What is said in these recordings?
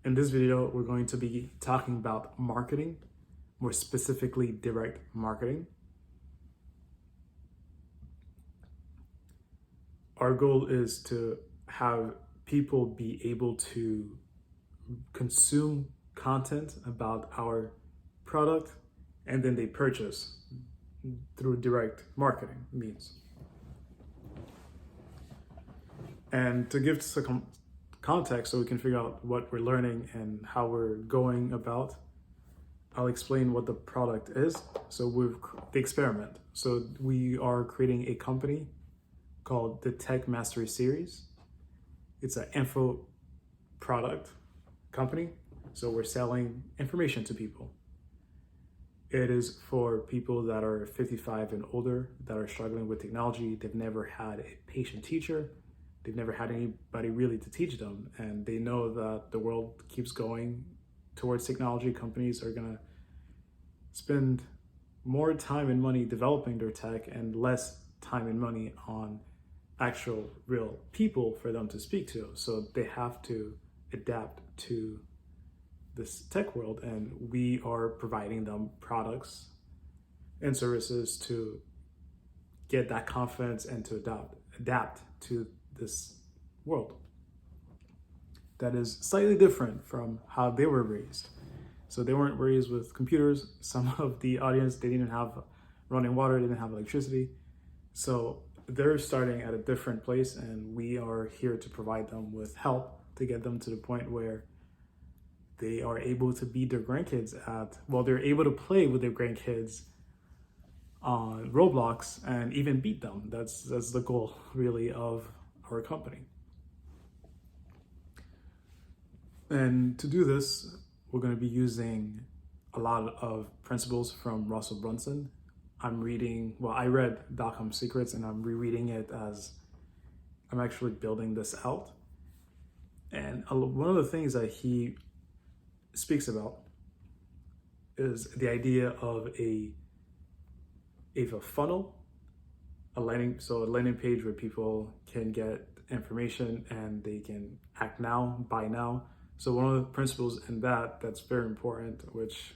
In this video, we're going to be talking about marketing, more specifically direct marketing. Our goal is to have people be able to consume content about our product and then they purchase through direct marketing means. And to give some context so we can figure out what we're learning and how we're going about, I'll explain what the product is. So with the experiment. So we are creating a company called the Tech Mastery Series. It's an info product company. So we're selling information to people. It is for people that are 55 and older that are struggling with technology. They've never had a patient teacher. They've never had anybody really to teach them. And they know that the world keeps going towards technology. Companies are gonna spend more time and money developing their tech and less time and money on actual real people for them to speak to. So they have to adapt to this tech world, and we are providing them products and services to get that confidence and to adapt to this world that is slightly different from how they were raised. So they weren't raised with computers. Some of the audience, they didn't have running water, they didn't have electricity. So they're starting at a different place, and we are here to provide them with help to get them to the point where they are able to beat their grandkids they're able to play with their grandkids on Roblox and even beat them. That's the goal really of our company. And to do this, we're going to be using a lot of principles from Russell Brunson. I read Dot-Com Secrets, and I'm rereading it as I'm actually building this out. And one of the things that he speaks about is the idea of a funnel, a landing page where people can get information and they can act now, buy now. So one of the principles in that's very important, which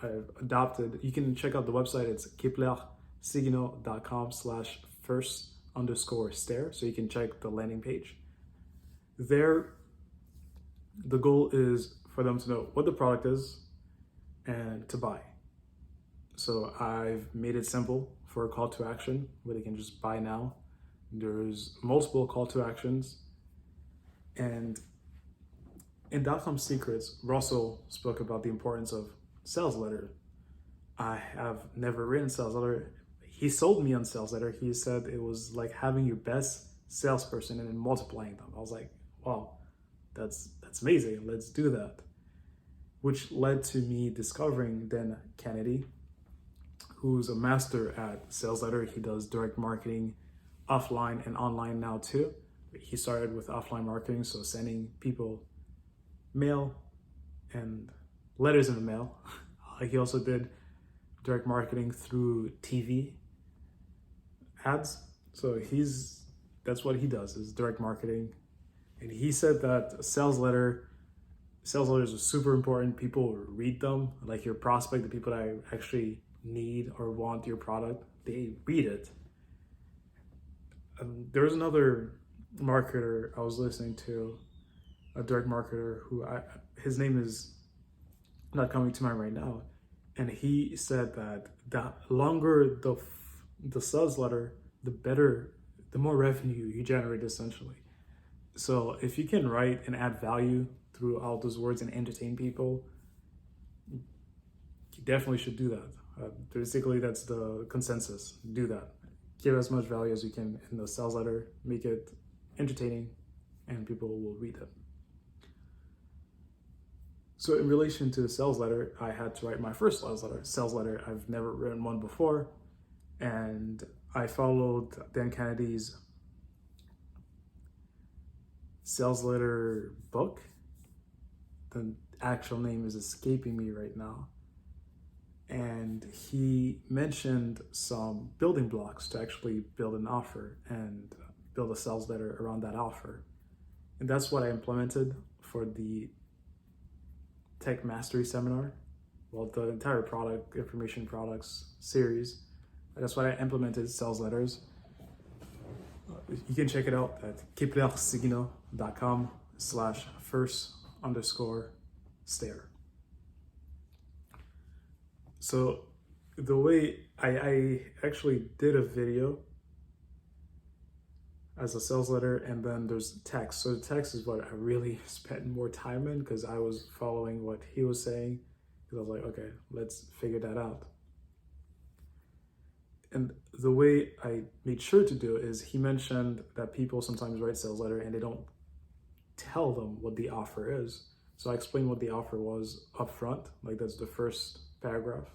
I've adopted. You can check out the website. It's keplersigno.com/first_stare. So you can check the landing page. There, the goal is for them to know what the product is and to buy. So I've made it simple for a call to action where they can just buy now. There's multiple call to actions. And in Dot-Com Secrets, Russell spoke about the importance of sales letter. I have never written sales letter. He sold me on sales letter. He said it was like having your best salesperson and then multiplying them. I was like, wow, that's amazing. Let's do that. Which led to me discovering Dan Kennedy, who's a master at sales letter. He does direct marketing offline and online now too. He started with offline marketing, so sending people mail and letters in the mail. He also did direct marketing through TV ads. So that's what he does, is direct marketing. And he said that sales letters are super important. People read them, like your prospect, the people that actually need or want your product, they read it. There's another marketer I was listening to, a direct marketer who his name is not coming to mind right now, and he said that the longer the sales letter, the more revenue you generate essentially. So if you can write and add value through all those words and entertain people, you definitely should do that. Basically, that's the consensus. Do that. Give as much value as you can in the sales letter. Make it entertaining, and people will read it. So in relation to the sales letter, I had to write my first sales letter. I've never written one before, and I followed Dan Kennedy's sales letter book. The actual name is escaping me right now. And he mentioned some building blocks to actually build an offer and build a sales letter around that offer. And that's what I implemented for the Tech Mastery Seminar, well, the entire product, information products series. That's what I implemented, sales letters. You can check it out at keplersigno.com/first_stare. So the way I actually did a video as a sales letter, and then there's text. So the text is what I really spent more time in because I was following what he was saying. Because I was like, okay, let's figure that out. And the way I made sure to do it is he mentioned that people sometimes write sales letter and they don't tell them what the offer is. So I explained what the offer was up front, like that's the first paragraph.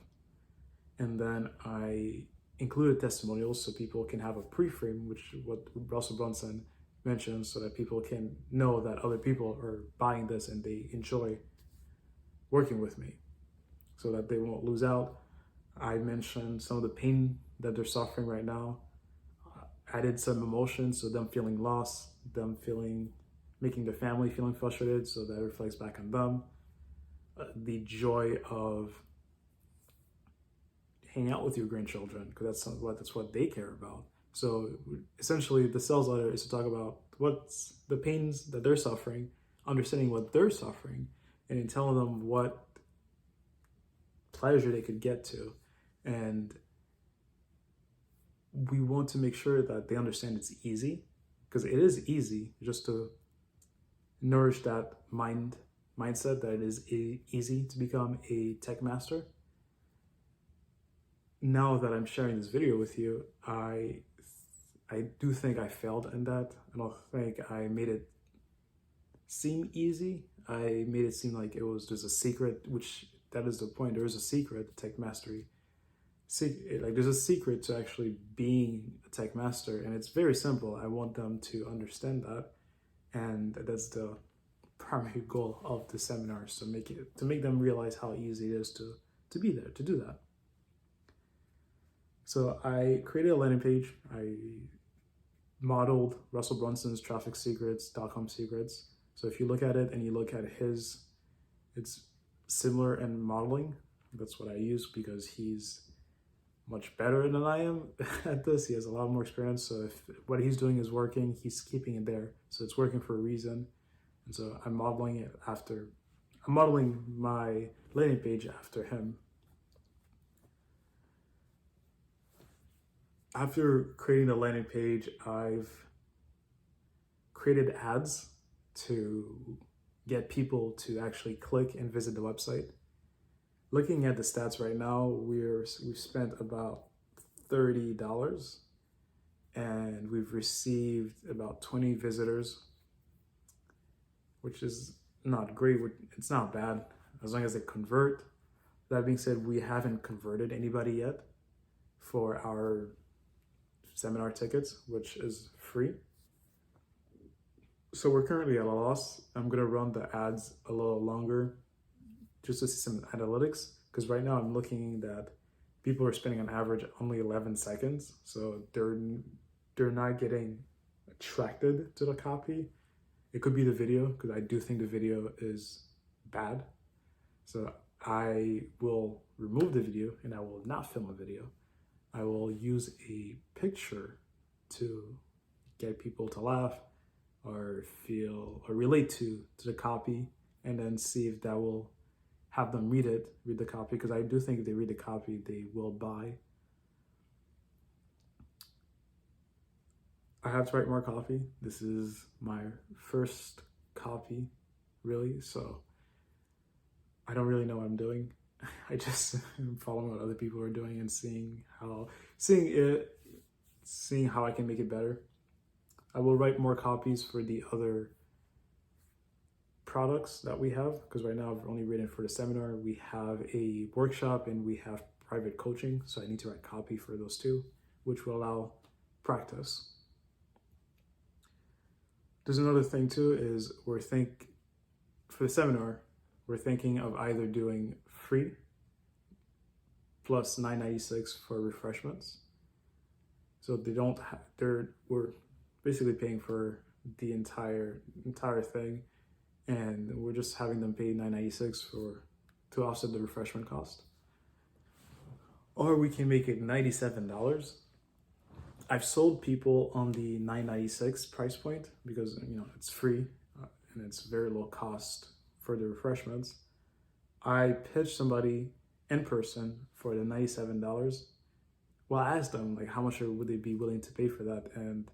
And then I included testimonials so people can have a pre-frame, which what Russell Brunson mentioned, so that people can know that other people are buying this and they enjoy working with me so that they won't lose out. I mentioned some of the pain that they're suffering right now, added some emotions, so them feeling lost, them making their family feeling frustrated, so that reflects back on them. The joy of hang out with your grandchildren, because that's what they care about. So essentially the sales letter is to talk about what's the pains that they're suffering, understanding what they're suffering, and then telling them what pleasure they could get to. And we want to make sure that they understand it's easy, because it is easy, just to nourish that mindset that it is easy to become a tech master. Now that I'm sharing this video with you, I do think I failed in that. I don't think I made it seem easy. I made it seem like it was just a secret, which that is the point. There is a secret to tech mastery. Like there's a secret to actually being a tech master, and it's very simple. I want them to understand that, and that's the primary goal of the seminars, to make them realize how easy it is to be there, to do that. So I created a landing page. I modeled Russell Brunson's trafficsecrets.com secrets. So if you look at it and you look at his, it's similar in modeling. That's what I use because he's much better than I am at this. He has a lot more experience. So if what he's doing is working, he's keeping it there. So it's working for a reason. And so I'm modeling my landing page after him. After creating the landing page, I've created ads to get people to actually click and visit the website. Looking at the stats right now, we've spent about $30 and we've received about 20 visitors, which is not great. It's not bad as long as they convert. That being said, we haven't converted anybody yet for our seminar tickets, which is free. So we're currently at a loss. I'm gonna run the ads a little longer just to see some analytics, because right now I'm looking that people are spending on average only 11 seconds. So they're not getting attracted to the copy. It could be the video, because I do think the video is bad. So I will remove the video and I will not film a video. I will use a picture to get people to laugh or feel or relate to the copy, and then see if that will have them read the copy, because I do think if they read the copy, they will buy. I have to write more copy. This is my first copy, really, so I don't really know what I'm doing. I just am following what other people are doing and seeing how I can make it better. I will write more copies for the other products that we have, because right now I've only written for the seminar. We have a workshop and we have private coaching, so I need to write copy for those two, which will allow practice. There's another thing too, is for the seminar, we're thinking of either doing free plus $9.96 for refreshments. So we're basically paying for the entire thing. and we're just having them pay $9.96 to offset the refreshment cost. Or we can make it $97. I've sold people on the $9.96 price point because it's free and it's very low cost for the refreshments. I pitched somebody in person for the $97. Well, I asked them like how much would they be willing to pay for that, and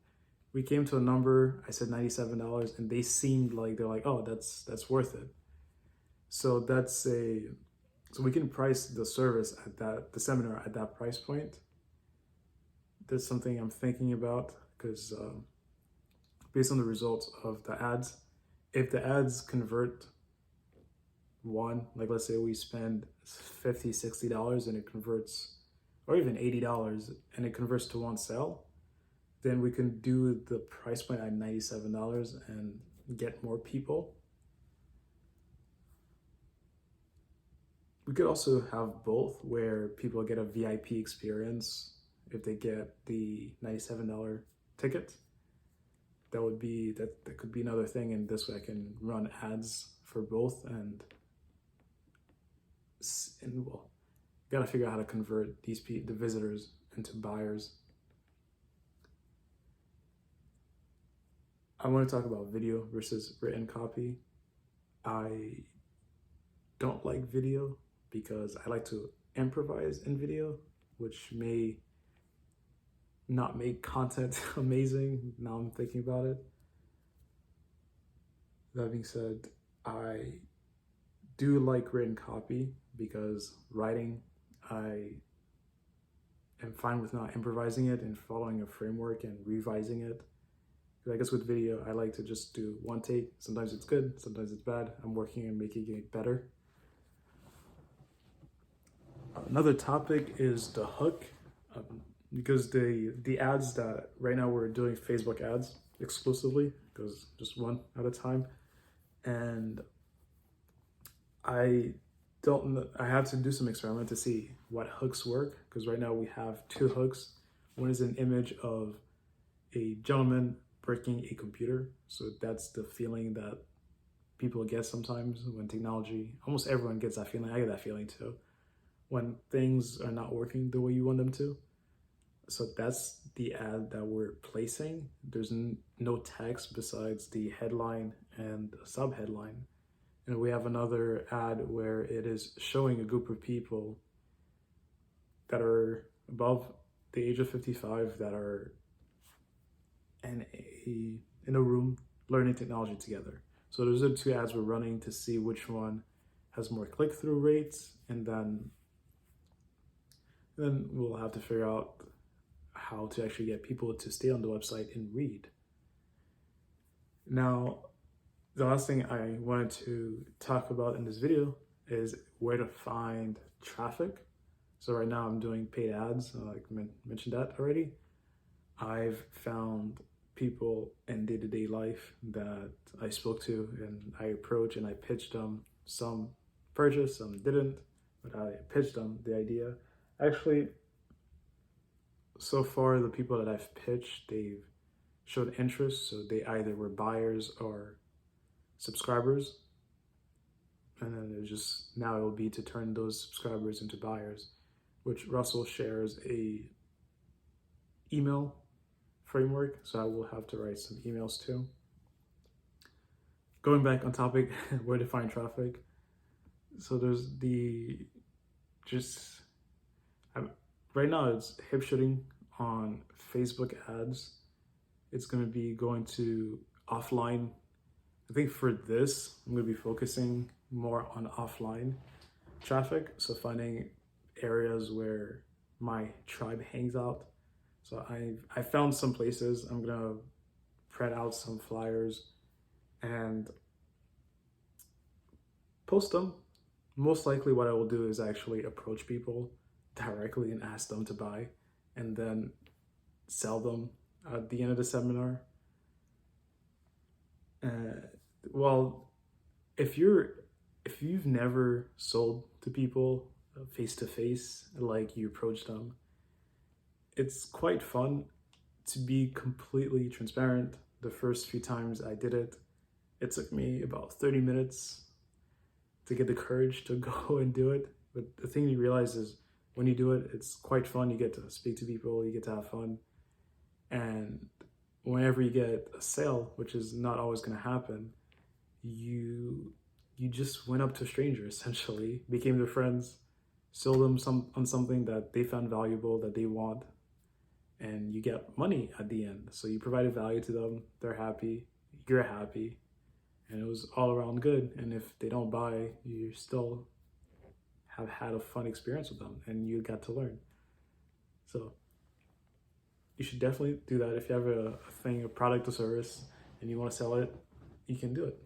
we came to a number. I said $97, and they seemed like they're like, oh, that's worth it. So so we can price the service at the seminar at that price point. That's something I'm thinking about because based on the results of the ads, if the ads convert like let's say we spend $50, $60 and it converts, or even $80 and it converts to one sale, then we can do the price point at $97 and get more people. We could also have both, where people get a VIP experience if they get the $97 ticket. That could be another thing, and this way I can run ads for both and well, gotta figure out how to convert the visitors into buyers. I want to talk about video versus written copy. I don't like video because I like to improvise in video, which may not make content amazing. Now I'm thinking about it. That being said, I do like written copy because writing, I am fine with not improvising it and following a framework and revising it. I guess with video, I like to just do one take. Sometimes it's good, sometimes it's bad. I'm working on making it better. Another topic is the hook, because the ads that right now we're doing Facebook ads exclusively, because just one at a time, and I have to do some experiment to see what hooks work, because right now we have two hooks. One is an image of a gentleman breaking a computer, so that's the feeling that people get sometimes when technology, almost everyone gets that feeling. I get that feeling too, when things are not working the way you want them to. So that's the ad that we're placing. There's no text besides the headline and the sub-headline. And we have another ad where it is showing a group of people that are above the age of 55 that are in a room learning technology together. So those are two ads we're running to see which one has more click-through rates, and then we'll have to figure out how to actually get people to stay on the website and read. Now, the last thing I wanted to talk about in this video is where to find traffic. So right now I'm doing paid ads, like I mentioned that already. I've found people in day-to-day life that I spoke to and I approached and I pitched them. Some purchased, some didn't, but I pitched them the idea. Actually, so far the people that I've pitched, they've showed interest, so they either were buyers or subscribers, and then now it will be to turn those subscribers into buyers, which Russell shares a email framework, so I will have to write some emails too. Going back on topic, where to find traffic. So there's right now it's hip shooting on Facebook ads. It's going to be going to offline. I think for this, I'm going to be focusing more on offline traffic. So finding areas where my tribe hangs out. So I found some places. I'm going to print out some flyers and post them. Most likely what I will do is actually approach people directly and ask them to buy, and then sell them at the end of the seminar. Well, if you've never sold to people face to face, like you approach them, it's quite fun. To be completely transparent, the first few times I did it, It took me about 30 minutes to get the courage to go and do it. But the thing you realize is when you do it, it's quite fun. You get to speak to people, you get to have fun. And whenever you get a sale, which is not always going to happen, you just went up to a stranger, essentially, became their friends, sold them on something that they found valuable, that they want, and you get money at the end. So you provided value to them, they're happy, you're happy, and it was all around good. And if they don't buy, you still have had a fun experience with them and you got to learn. So you should definitely do that. If you have a thing, a product or service, and you want to sell it, you can do it.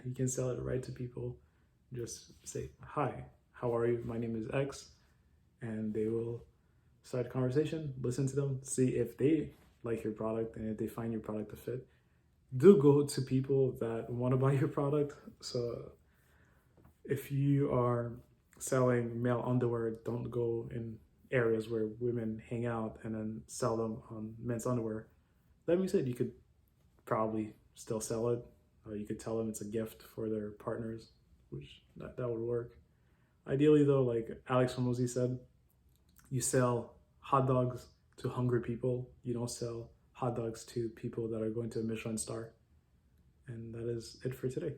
You can sell it right to people. Just say, hi, how are you? My name is X. And they will start a conversation, listen to them, see if they like your product, and if they find your product a fit. Do go to people that want to buy your product. So if you are selling male underwear, don't go in areas where women hang out and then sell them on men's underwear. That being said, you could probably still sell it. You could tell them it's a gift for their partners, which that would work. Ideally though, like Alex Hormozi said, you sell hot dogs to hungry people. You don't sell hot dogs to people that are going to a Michelin star. And that is it for today.